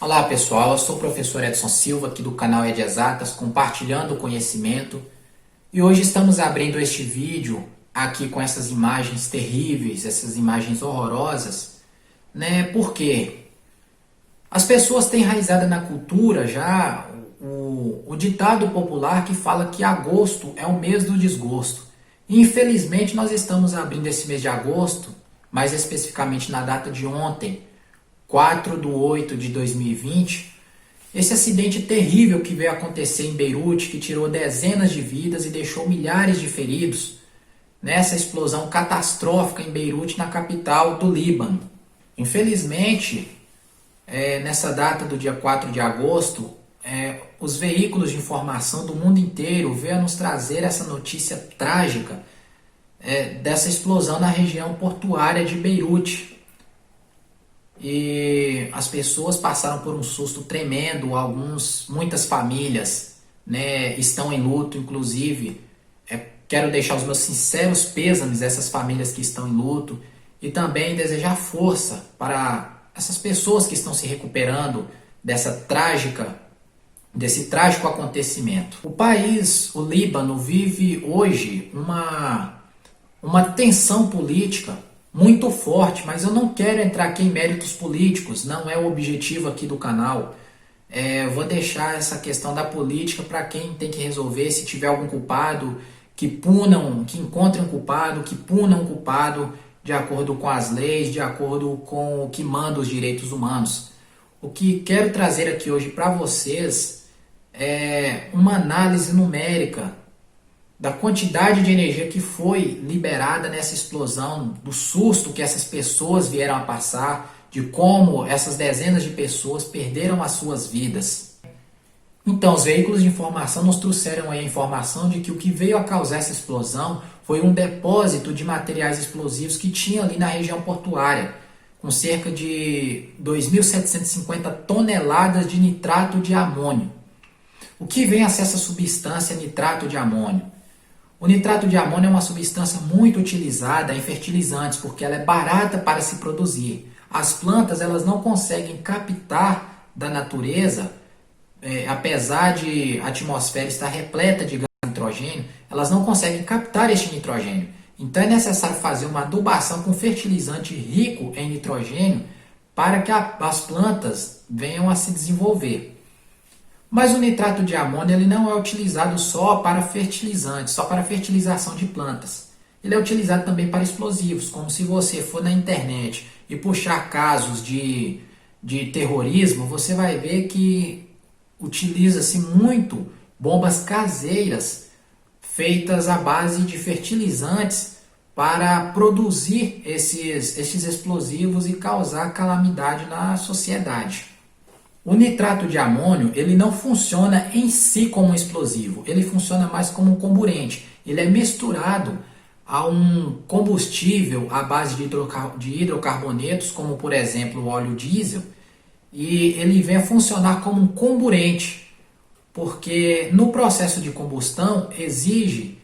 Olá pessoal, eu sou o professor Edson Silva aqui do canal Ed Exatas, compartilhando o conhecimento. E hoje estamos abrindo este vídeo aqui com essas imagens terríveis, essas imagens horrorosas, né? Porque as pessoas têm enraizado na cultura já o ditado popular que fala que agosto é o mês do desgosto. E, infelizmente nós estamos abrindo esse mês de agosto, mais especificamente na data de ontem, 4/8/2020, esse acidente terrível que veio acontecer em Beirute, que tirou dezenas de vidas e deixou milhares de feridos, nessa explosão catastrófica em Beirute, na capital do Líbano. Infelizmente, nessa data do dia 4 de agosto, os veículos de informação do mundo inteiro veio a nos trazer essa notícia trágica dessa explosão na região portuária de Beirute. E as pessoas passaram por um susto tremendo, muitas famílias, né, estão em luto, inclusive. Quero deixar os meus sinceros pêsames a essas famílias que estão em luto e também desejar força para essas pessoas que estão se recuperando desse trágico acontecimento. O país, o Líbano, vive hoje uma tensão política muito forte, mas eu não quero entrar aqui em méritos políticos, não é o objetivo aqui do canal. Eu vou deixar essa questão da política para quem tem que resolver. Se tiver algum culpado, que encontrem um culpado, que punam um culpado de acordo com as leis, de acordo com o que manda os direitos humanos. O que quero trazer aqui hoje para vocês é uma análise numérica da quantidade de energia que foi liberada nessa explosão, do susto que essas pessoas vieram a passar, de como essas dezenas de pessoas perderam as suas vidas. Então, os veículos de informação nos trouxeram a informação de que o que veio a causar essa explosão foi um depósito de materiais explosivos que tinha ali na região portuária, com cerca de 2.750 toneladas de nitrato de amônio. O que vem a ser essa substância nitrato de amônio? O nitrato de amônio é uma substância muito utilizada em fertilizantes, porque ela é barata para se produzir. As plantas elas não conseguem captar da natureza, apesar de a atmosfera estar repleta de gás nitrogênio, elas não conseguem captar este nitrogênio. Então é necessário fazer uma adubação com fertilizante rico em nitrogênio para que as plantas venham a se desenvolver. Mas o nitrato de amônio ele não é utilizado só para fertilizantes, só para fertilização de plantas. Ele é utilizado também para explosivos, como se você for na internet e puxar casos de terrorismo, você vai ver que utiliza-se muito bombas caseiras feitas à base de fertilizantes para produzir esses explosivos e causar calamidade na sociedade. O nitrato de amônio ele não funciona em si como um explosivo, ele funciona mais como um comburente. Ele é misturado a um combustível à base de hidrocarbonetos, como por exemplo o óleo diesel, e ele vem a funcionar como um comburente, porque no processo de combustão exige-se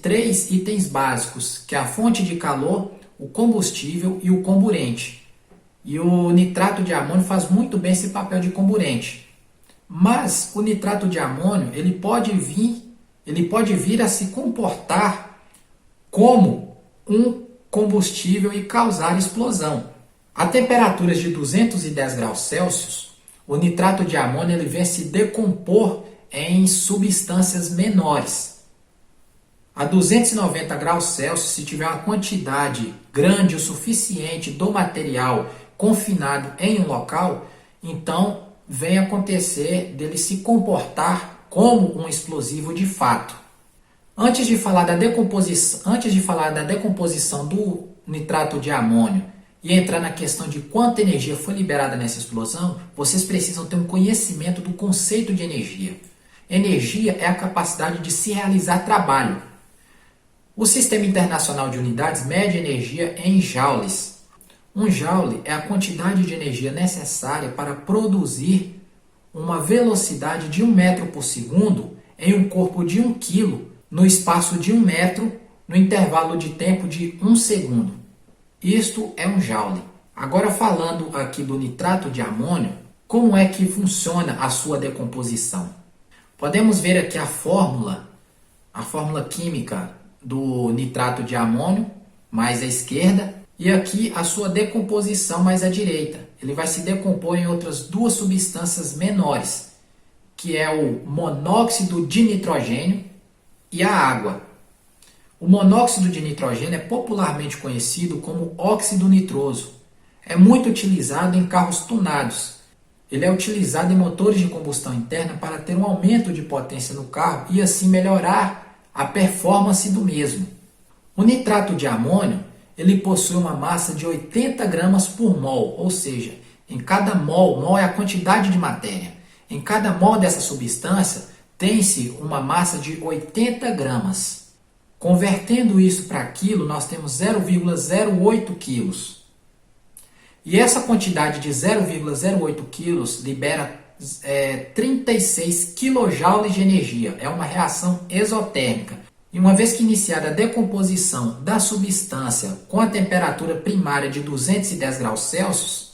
3 itens básicos, que é a fonte de calor, o combustível e o comburente. E o nitrato de amônio faz muito bem esse papel de comburente. Mas o nitrato de amônio ele pode vir a se comportar como um combustível e causar explosão. A temperaturas de 210 graus Celsius, o nitrato de amônio ele vem a se decompor em substâncias menores. A 290 graus Celsius, se tiver uma quantidade grande o suficiente do material confinado em um local, então vem acontecer dele se comportar como um explosivo de fato. Antes de falar da decomposição do nitrato de amônio e entrar na questão de quanta energia foi liberada nessa explosão, vocês precisam ter um conhecimento do conceito de energia. Energia é a capacidade de se realizar trabalho. O Sistema Internacional de Unidades mede energia em joules. Um joule é a quantidade de energia necessária para produzir uma velocidade de 1 metro por segundo em um corpo de 1 quilo no espaço de 1 metro no intervalo de tempo de 1 segundo. Isto é um joule. Agora falando aqui do nitrato de amônio, como é que funciona a sua decomposição? Podemos ver aqui a fórmula química do nitrato de amônio, mais à esquerda, e aqui a sua decomposição mais à direita. Ele vai se decompor em outras duas substâncias menores, que é o monóxido de nitrogênio e a água. O monóxido de nitrogênio é popularmente conhecido como óxido nitroso. É muito utilizado em carros tunados. Ele é utilizado em motores de combustão interna para ter um aumento de potência no carro e assim melhorar a performance do mesmo. O nitrato de amônio ele possui uma massa de 80 gramas por mol, ou seja, em cada mol é a quantidade de matéria. Em cada mol dessa substância tem-se uma massa de 80 gramas. Convertendo isso para quilo, nós temos 0,08 quilos. E essa quantidade de 0,08 quilos libera 36 kJ de energia. É uma reação exotérmica. E uma vez que iniciada a decomposição da substância com a temperatura primária de 210 graus Celsius,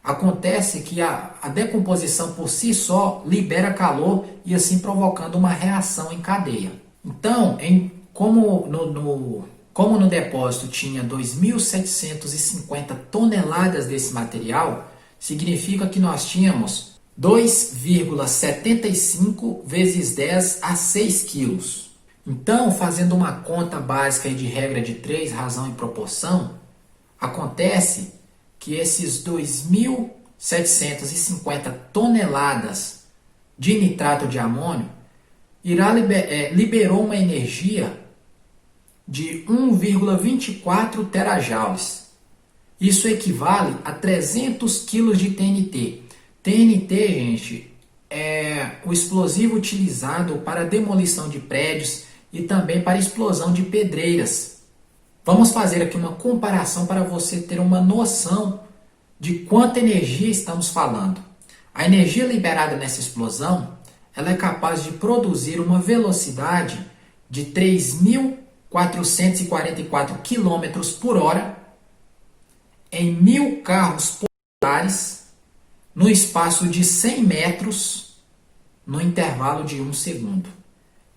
acontece que a decomposição por si só libera calor e assim provocando uma reação em cadeia. Então, como no depósito tinha 2.750 toneladas desse material, significa que nós tínhamos 2,75 vezes 10 a 6 quilos. Então, fazendo uma conta básica de regra de 3, razão e proporção, acontece que esses 2.750 toneladas de nitrato de amônio liberou uma energia de 1,24 terajoules. Isso equivale a 300 kg de TNT. TNT, gente, é o explosivo utilizado para demolição de prédios e também para explosão de pedreiras. Vamos fazer aqui uma comparação para você ter uma noção de quanta energia estamos falando. A energia liberada nessa explosão, ela é capaz de produzir uma velocidade de 3.444 km por hora em 1.000 carros populares no espaço de 100 metros no intervalo de 1 segundo.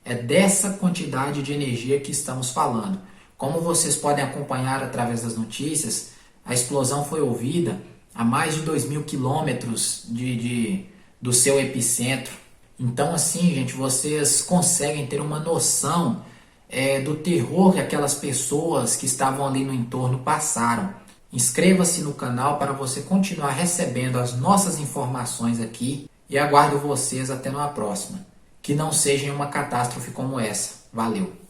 É dessa quantidade de energia que estamos falando. Como vocês podem acompanhar através das notícias, a explosão foi ouvida a mais de 2.000 quilômetros do seu epicentro. Então, assim, gente, vocês conseguem ter uma noção do terror que aquelas pessoas que estavam ali no entorno passaram. Inscreva-se no canal para você continuar recebendo as nossas informações aqui e aguardo vocês até uma próxima. Que não seja uma catástrofe como essa. Valeu!